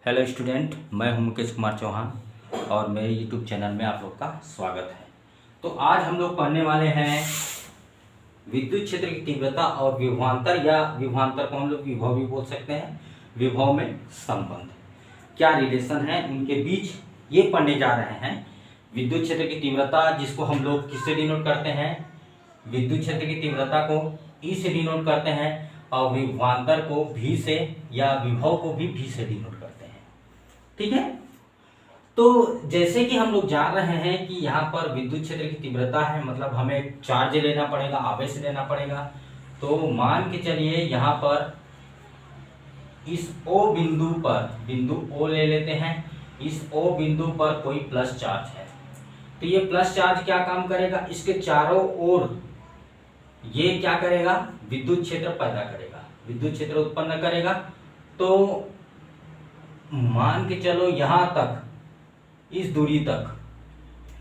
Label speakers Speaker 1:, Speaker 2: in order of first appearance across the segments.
Speaker 1: Hello student, मैं हूं मुकेश कुमार चौहान और मेरे यूट्यूब चैनल में आप लोग का स्वागत है। तो आज हम लोग पढ़ने वाले हैं विद्युत क्षेत्र की तीव्रता और विभवांतर, या विभवांतर को हम लोग विभव भी बोल सकते हैं। विभव में संबंध, क्या रिलेशन है उनके बीच, ये पढ़ने जा रहे हैं। विद्युत क्षेत्र की तीव्रता जिसको हम लोग किससे डिनोट करते हैं, विद्युत क्षेत्र की तीव्रता को ई से डिनोट करते हैं और विभवांतर को भी से या विभव को भी से डिनोट करते हैं। ठीक है। तो जैसे कि हम लोग जान रहे हैं कि यहाँ पर विद्युत क्षेत्र की तीव्रता है, मतलब हमें चार्ज लेना पड़ेगा, आवेश लेना पड़ेगा। तो मान के चलिए यहाँ पर इस O बिंदु पर, बिंदु O ले लेते हैं। इस O बिंदु पर कोई प्लस चार्ज है, तो ये प्लस चार्ज क्या काम करेगा, इसके चारों ओर ये क्या करेगा, विद्युत क्षेत्र पैदा करेगा, विद्युत क्षेत्र उत्पन्न करेगा। तो मान के चलो यहां तक, इस दूरी तक,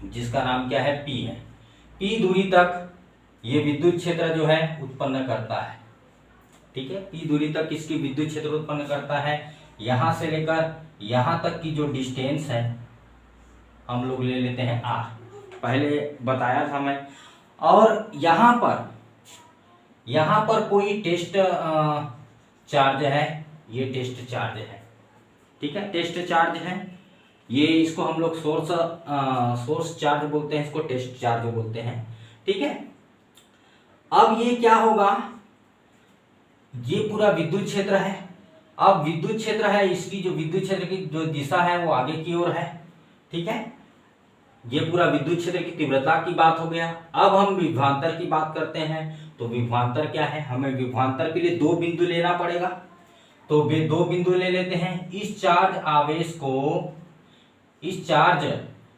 Speaker 1: जिसका नाम क्या है P है, P दूरी तक ये विद्युत क्षेत्र जो है उत्पन्न करता है। ठीक है, P दूरी तक इसकी विद्युत क्षेत्र उत्पन्न करता है। यहां से लेकर यहां तक की जो डिस्टेंस है हम लोग ले लेते हैं R, पहले बताया था मैं। और यहां पर कोई टेस्ट चार्ज है, ये टेस्ट चार्ज है। ठीक है, टेस्ट चार्ज है ये, इसको हम लोग सोर्स चार्ज बोलते हैं, इसको टेस्ट चार्ज बोलते हैं। ठीक है, अब ये क्या होगा, ये पूरा विद्युत क्षेत्र है। अब विद्युत क्षेत्र है, इसकी जो विद्युत क्षेत्र की जो दिशा है वो आगे की ओर है। ठीक है, ये पूरा विद्युत क्षेत्र की तीव्रता की बात हो गया। अब हम विभवांतर की बात करते हैं। तो विभवांतर क्या है, हमें विभवांतर के लिए दो बिंदु लेना पड़ेगा। तो वे दो बिंदु ले लेते हैं। इस चार्ज आवेश को, इस चार्ज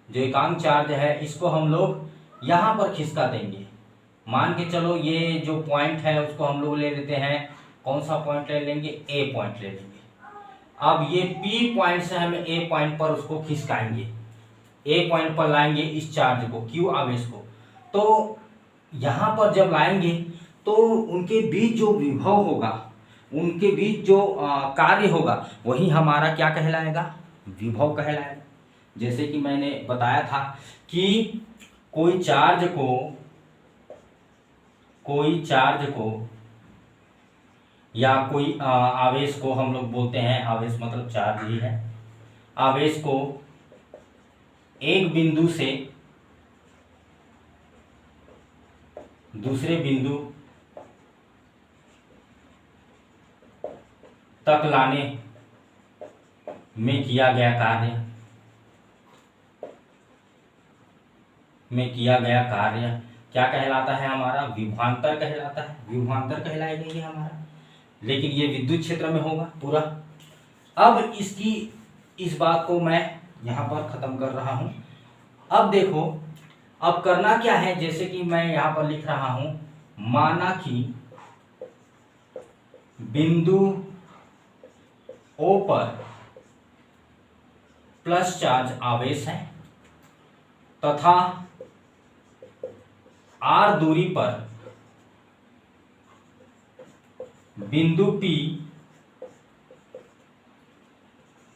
Speaker 1: जो एकांक चार्ज है, इसको हम लोग यहां पर खिसका देंगे। मान के चलो ये जो पॉइंट है उसको हम लोग ले लेते हैं, कौन सा पॉइंट ले लेंगे, ए पॉइंट ले लेंगे। अब ये पी पॉइंट से हम ए पॉइंट पर उसको खिसकाएंगे, ए पॉइंट पर लाएंगे इस चार्ज को, क्यू आवेश को। तो यहां पर जब लाएंगे तो उनके बीच जो विभव होगा, उनके बीच जो कार्य होगा, वही हमारा क्या कहलाएगा, विभव कहलाएगा। जैसे कि मैंने बताया था कि कोई चार्ज को या कोई आवेश को हम लोग बोलते हैं, आवेश मतलब चार्ज ही है, आवेश को एक बिंदु से दूसरे बिंदु तक लाने में किया गया कार्य क्या कहलाता है, हमारा विभवांतर कहलाता है, विभवांतर कहलाएगा ये हमारा। लेकिन ये विद्युत क्षेत्र में होगा पूरा। अब इस बात को मैं यहां पर खत्म कर रहा हूं। अब देखो, अब करना क्या है, जैसे कि मैं यहां पर लिख रहा हूं, माना कि बिंदु O पर प्लस चार्ज आवेश है तथा R दूरी पर बिंदु P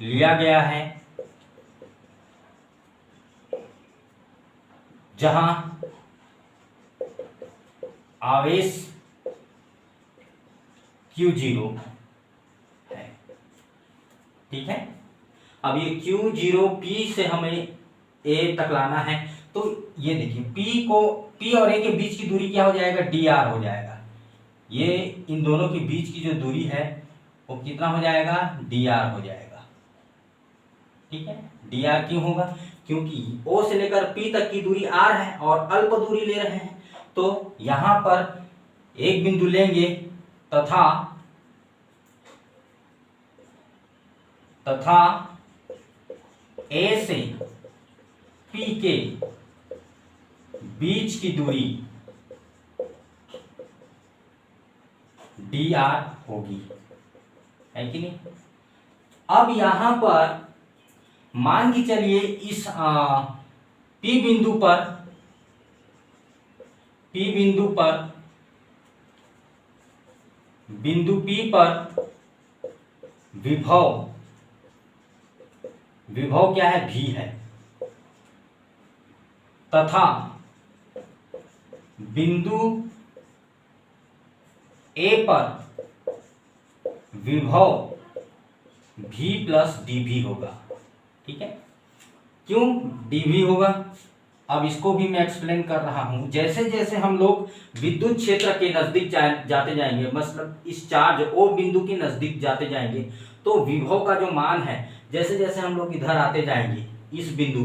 Speaker 1: लिया गया है, जहां आवेश Q0 है। ठीक है, अब ये Q0 P से हमें A तक लाना है। तो ये देखिए P और A के बीच की दूरी क्या हो जाएगा, dr हो जाएगा। ये इन दोनों के बीच की जो दूरी है वो कितना हो जाएगा, dr हो जाएगा। ठीक है, dr क्यों होगा, क्योंकि O से लेकर P तक की दूरी r है और अल्प दूरी ले रहे हैं। तो यहां पर एक बिंदु लेंगे तथा A से P के बीच की दूरी dr होगी, है कि नहीं। अब यहां पर मान के चलिए इस P बिंदु पर बिंदु P पर विभव विभव क्या है, v है, तथा बिंदु A पर विभव v प्लस dv होगा। ठीक है, क्यों dv होगा, अब इसको भी मैं एक्सप्लेन कर रहा हूं। जैसे जैसे हम लोग विद्युत क्षेत्र के नजदीक जाते जाएंगे, मतलब इस चार्ज O बिंदु के नजदीक जाते जाएंगे, तो विभव का जो मान है, जैसे जैसे हम लोग इधर आते जाएंगे, इस बिंदु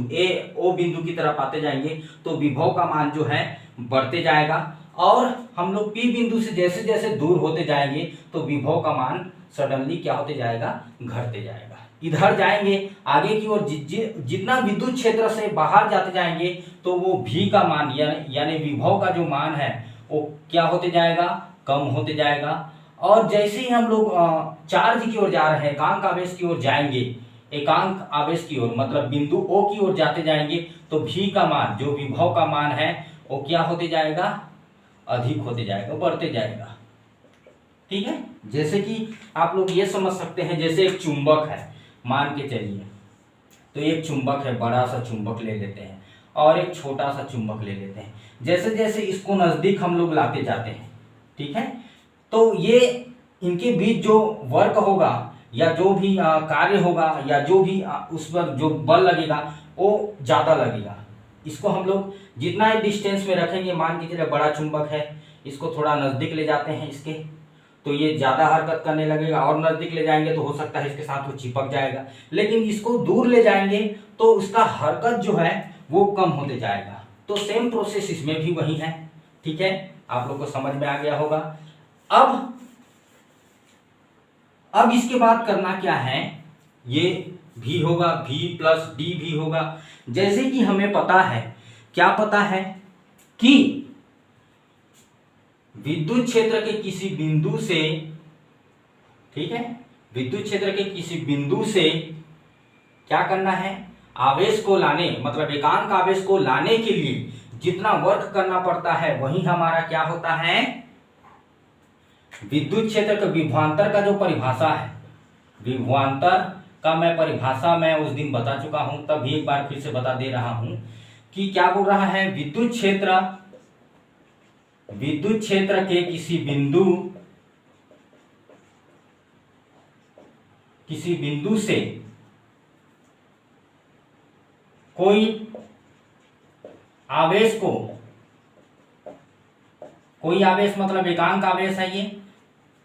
Speaker 1: O बिंदु की तरफ आते जाएंगे, तो विभव का मान जो है बढ़ते जाएगा। और हम लोग P बिंदु से जैसे जैसे दूर होते जाएंगे, तो विभव का मान सडनली क्या होते जाएगा, घटते जाएगा। इधर जाएंगे आगे की ओर, जितना विद्युत क्षेत्र से बाहर जाते जाएंगे, तो वो V का मान यानी विभव का जो मान है वो क्या होते जाएगा, कम होते जाएगा। और जैसे ही हम लोग चार्ज की ओर जा रहे हैं, एकांक आवेश की ओर जाएंगे, एकांक आवेश की ओर मतलब बिंदु O की ओर जाते जाएंगे, तो V का मान, जो विभव का मान है, वो क्या होते जाएगा, अधिक होते जाएगा, बढ़ते जाएगा। ठीक है, जैसे कि आप लोग ये समझ सकते हैं, जैसे एक चुंबक है, मान के चलिए, तो एक चुंबक है, बड़ा सा चुंबक ले लेते हैं और एक छोटा सा चुंबक ले लेते हैं। जैसे जैसे इसको नजदीक हम लोग लाते जाते हैं, ठीक है, तो ये इनके बीच जो वर्क होगा या जो भी कार्य होगा या जो भी उस पर जो बल लगेगा वो ज्यादा लगेगा। इसको हम लोग जितना डिस्टेंस में रखेंगे, मान के चलिए बड़ा चुंबक है, इसको थोड़ा नजदीक ले जाते हैं इसके, तो ये ज्यादा हरकत करने लगेगा, और नजदीक ले जाएंगे तो हो सकता है इसके साथ वो चिपक जाएगा। लेकिन इसको दूर ले जाएंगे तो उसका हरकत जो है वो कम होते जाएगा। तो सेम प्रोसेस इसमें भी वही है। ठीक है, आप लोग को समझ में आ गया होगा। अब इसके बाद करना क्या है, ये v होगा, v प्लस dv होगा। जैसे कि हमें पता है, क्या पता है कि विद्युत क्षेत्र के किसी बिंदु से, ठीक है, विद्युत क्षेत्र के किसी बिंदु से क्या करना है, आवेश को लाने, मतलब एकांक आवेश को लाने के लिए जितना वर्क करना पड़ता है, वही हमारा क्या होता है, विद्युत क्षेत्र के विभवांतर का जो परिभाषा है, विभवांतर का मैं परिभाषा मैं उस दिन बता चुका हूं, तब भी एक बार फिर से बता दे रहा हूं कि क्या बोल रहा है, विद्युत क्षेत्र के किसी बिंदु से कोई आवेश मतलब एकांक आवेश है, ये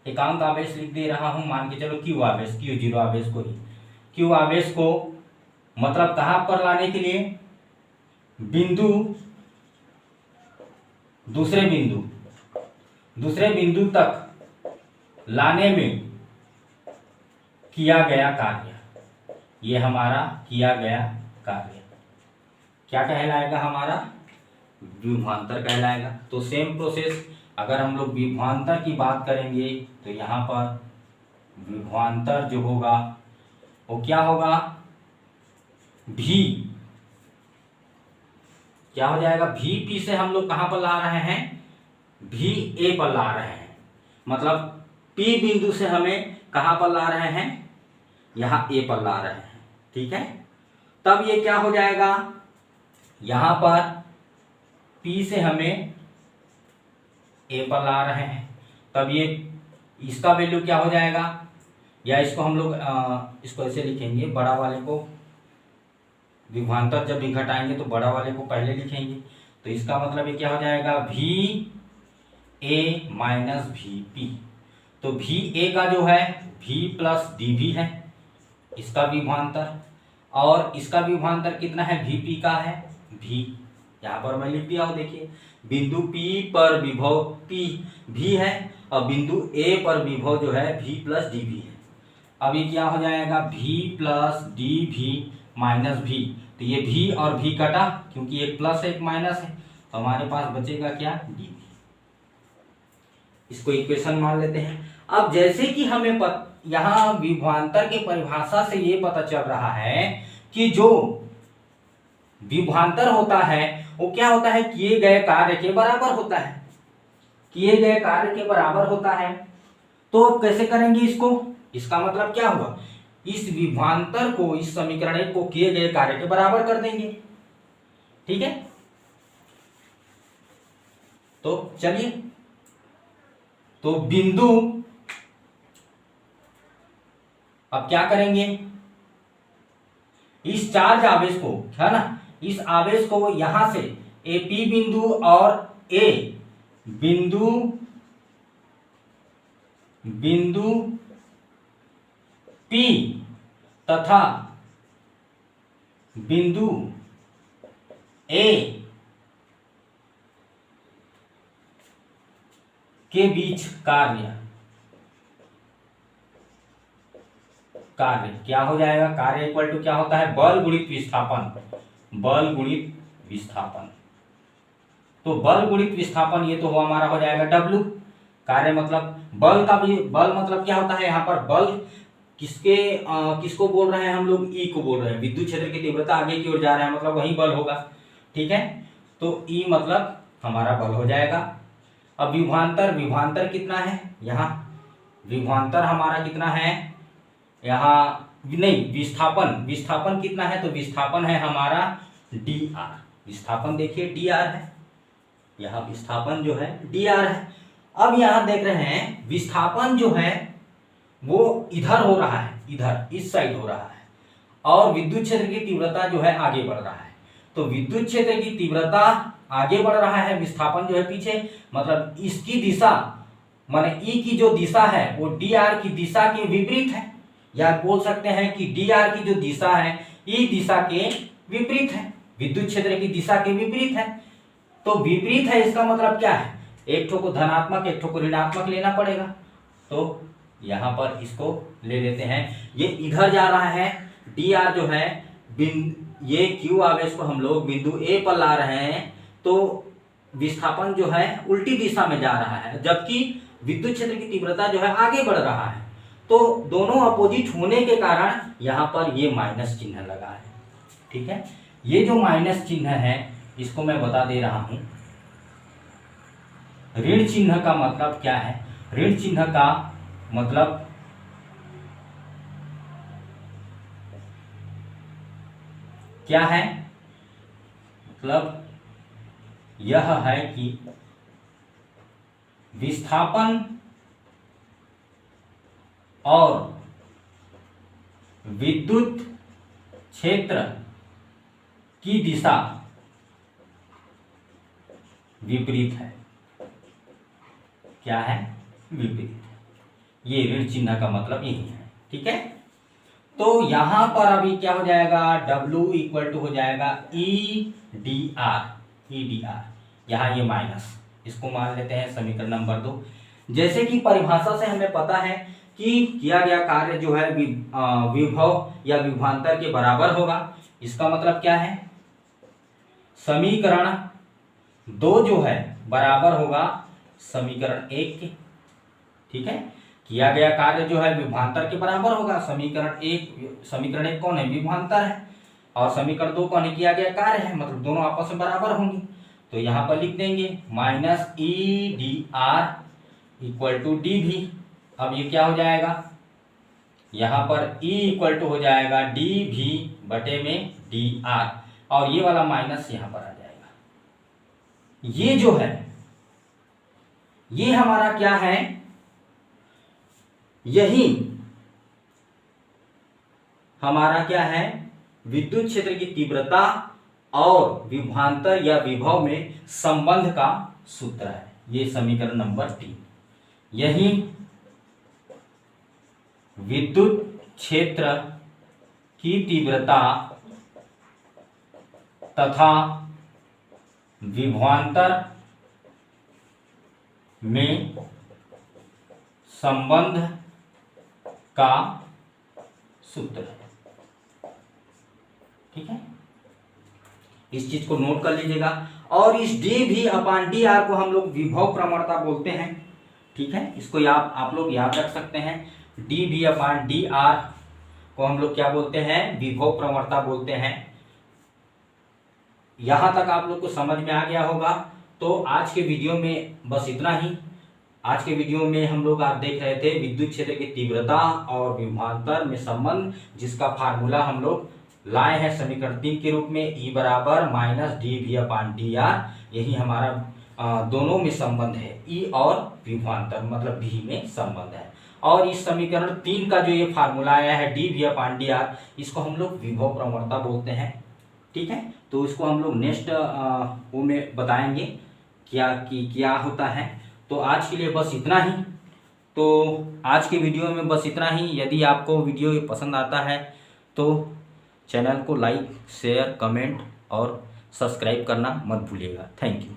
Speaker 1: एकांक आवेश लिख दे रहा हूं, मान के चलो Q आवेश, Q0 आवेश को ही, Q आवेश को मतलब कहां पर लाने के लिए, दूसरे बिंदु तक लाने में किया गया कार्य, ये हमारा किया गया कार्य क्या कहलाएगा, हमारा विभवांतर कहलाएगा। तो सेम प्रोसेस, अगर हम लोग विभवांतर की बात करेंगे तो यहाँ पर विभवांतर जो होगा वो क्या होगा, v क्या हो जाएगा, Vp से हम लोग कहां पर ला रहे हैं, Va पर ला रहे हैं, मतलब P बिंदु से हमें कहां पर ला रहे हैं, यहां A पर ला रहे हैं। ठीक है, तब ये क्या हो जाएगा, यहां पर P से हमें A पर ला रहे हैं, तब ये इसका वैल्यू क्या हो जाएगा, या इसको हम लोग इसको ऐसे लिखेंगे, बड़ा वाले को विभवांतर जब भी घटाएंगे तो बड़ा वाले को पहले लिखेंगे, तो इसका मतलब ये क्या हो जाएगा, VA माइनस VP। तो VA का जो है V प्लस dV है, इसका विभवांतर, और इसका विभवांतर कितना है, VP का है V, यहाँ पर मैं लिख दिया हूँ, देखिए बिंदु P पर विभव P V है और बिंदु A पर विभव जो है V प्लस dV है। अब ये क्या हो जाएगा, V plus dV minus V, तो ये V और V कटा, क्योंकि एक प्लस है एक माइनस है, तो हमारे पास बचेगा क्या, dV। इसको इक्वेशन मान लेते हैं। अब जैसे कि हमें यहाँ विभवांतर के परिभाषा से ये पता चल रहा है कि जो विभवांतर होता है वो क्या होता है, किए गए कार्य के बराबर होता है, किए गए कार्य के बराबर होता है। तो कैसे करेंगे इसको, इसका मतलब क्या हुआ, इस विभवांतर को, इस समीकरण 1 को किए गए कार्य के बराबर कर देंगे। ठीक है, तो चलिए, तो बिंदु, अब क्या करेंगे, इस चार्ज आवेश को, है ना, इस आवेश को यहां से ए पी बिंदु और ए बिंदु पी तथा बिंदु ए के बीच कार्य क्या हो जाएगा, कार्य इक्वल टू क्या होता है, बल गुणित विस्थापन, बल गुणित विस्थापन। तो बल गुणित विस्थापन ये तो हमारा हो जाएगा W। कार्य मतलब बल का भी, बल मतलब क्या होता है, यहाँ पर बल किसको बोल रहे हैं हम लोग, E को बोल रहे हैं। विद्युत क्षेत्र की तीव्रता आगे की ओर जा रहा है, मतलब वही बल होगा। ठीक है, तो E मतलब हमारा बल हो जाएगा। अब विभवांतर कितना है, यहाँ विभवांतर हमारा कितना है, यहाँ नहीं, विस्थापन कितना है, तो विस्थापन है हमारा dr। विस्थापन देखिए dr है, यहाँ विस्थापन जो है dr है। अब यहाँ देख रहे हैं विस्थापन जो है वो इधर हो रहा है, इधर इस साइड हो रहा है, और विद्युत क्षेत्र की तीव्रता जो है आगे बढ़ रहा है। तो विद्युत क्षेत्र की तीव्रता आगे बढ़ रहा है, विस्थापन जो है पीछे, मतलब इसकी दिशा माने E की जो दिशा है वो dr की दिशा के विपरीत है, या बोल सकते हैं कि dr की जो दिशा है E दिशा के विपरीत है, विद्युत क्षेत्र की दिशा के विपरीत है। तो विपरीत है इसका मतलब क्या है, एक ठो को धनात्मक एक ठो को ऋणात्मक लेना पड़ेगा। तो यहाँ पर इसको ले लेते हैं, ये इधर जा रहा है, dr जो है ये q आवेश को हम लोग बिंदु A पर ला रहे हैं, तो विस्थापन जो है उल्टी दिशा में जा रहा है, जबकि विद्युत क्षेत्र की तीव्रता जो है आगे बढ़ रहा है। तो दोनों अपोजिट होने के कारण यहाँ पर ये माइनस चिन्ह लगा है। ठीक है, ये जो माइनस चिन्ह है इसको मैं बता दे रहा हूं। ऋण चिन्ह का मतलब क्या है, ऋण चिन्ह का मतलब क्या है, मतलब यह है कि विस्थापन और विद्युत क्षेत्र की दिशा विपरीत है। क्या है, विपरीत है। ये ऋण चिन्ह का मतलब यही है। ठीक है, तो यहां पर अभी क्या हो जाएगा, W इक्वल टू हो जाएगा EDR। यहाँ ये माइनस, इसको मान लेते हैं समीकरण नंबर 2। जैसे कि परिभाषा से हमें पता है कि किया गया कार्य जो है विभव या विभवांतर के बराबर होगा। इसका मतलब क्या है, समीकरण 2 जो है बराबर होगा समीकरण 1 के। ठीक है, किया गया कार्य जो है विभवांतर के बराबर होगा। समीकरण 1 कौन है, विभवांतर है, और समीकरण 2 कौन है, किया गया कार्य है, मतलब दोनों आपस में बराबर होंगे। तो यहाँ पर लिख देंगे minus EDR equal to DV। अब ये क्या हो जाएगा, यहाँ पर E इक्वल टू हो जाएगा DV बटे में DR, और ये वाला माइनस यहाँ पर आ जाएगा। ये जो है ये हमारा क्या है, यही हमारा क्या है, विद्युत क्षेत्र की तीव्रता और विभवांतर या विभव में संबंध का सूत्र है। ये समीकरण नंबर 3। यही विद्युत क्षेत्र की तीव्रता तथा विभवांतर में संबंध का सूत्र है। ठीक है, इस चीज को नोट कर लीजिएगा। और इस DV/DR को हम लोग विभव प्रवणता बोलते हैं। ठीक है, इसको आप लोग याद रख सकते हैं। DV/DR को हम लोग क्या बोलते हैं, विभव प्रवणता बोलते हैं। यहां तक आप लोग को समझ में आ गया होगा। तो आज के वीडियो में बस इतना ही। आज के वीडियो में हम लोग आप देख रहे थे विद्युत क्षेत्र की तीव्रता और विभवांतर में संबंध, जिसका फार्मूला हम लोग लाए हैं समीकरण 3 के रूप में, E बराबर minus D V upon D R. यही हमारा दोनों में संबंध है, E और विभवांतर मतलब V में संबंध है। और इस समीकरण 3 का जो ये फार्मूला आया है D V upon D R, इसको हम लोग विभव प्रवणता बोलते हैं। ठीक है, तो इसको हम लोग नेक्स्ट वो में बताएंगे क्या होता है। तो आज के लिए बस इतना ही। तो आज के वीडियो में बस इतना ही। यदि आपको वीडियो पसंद आता है तो चैनल को लाइक, शेयर, कमेंट और सब्सक्राइब करना मत भूलिएगा। Thank you.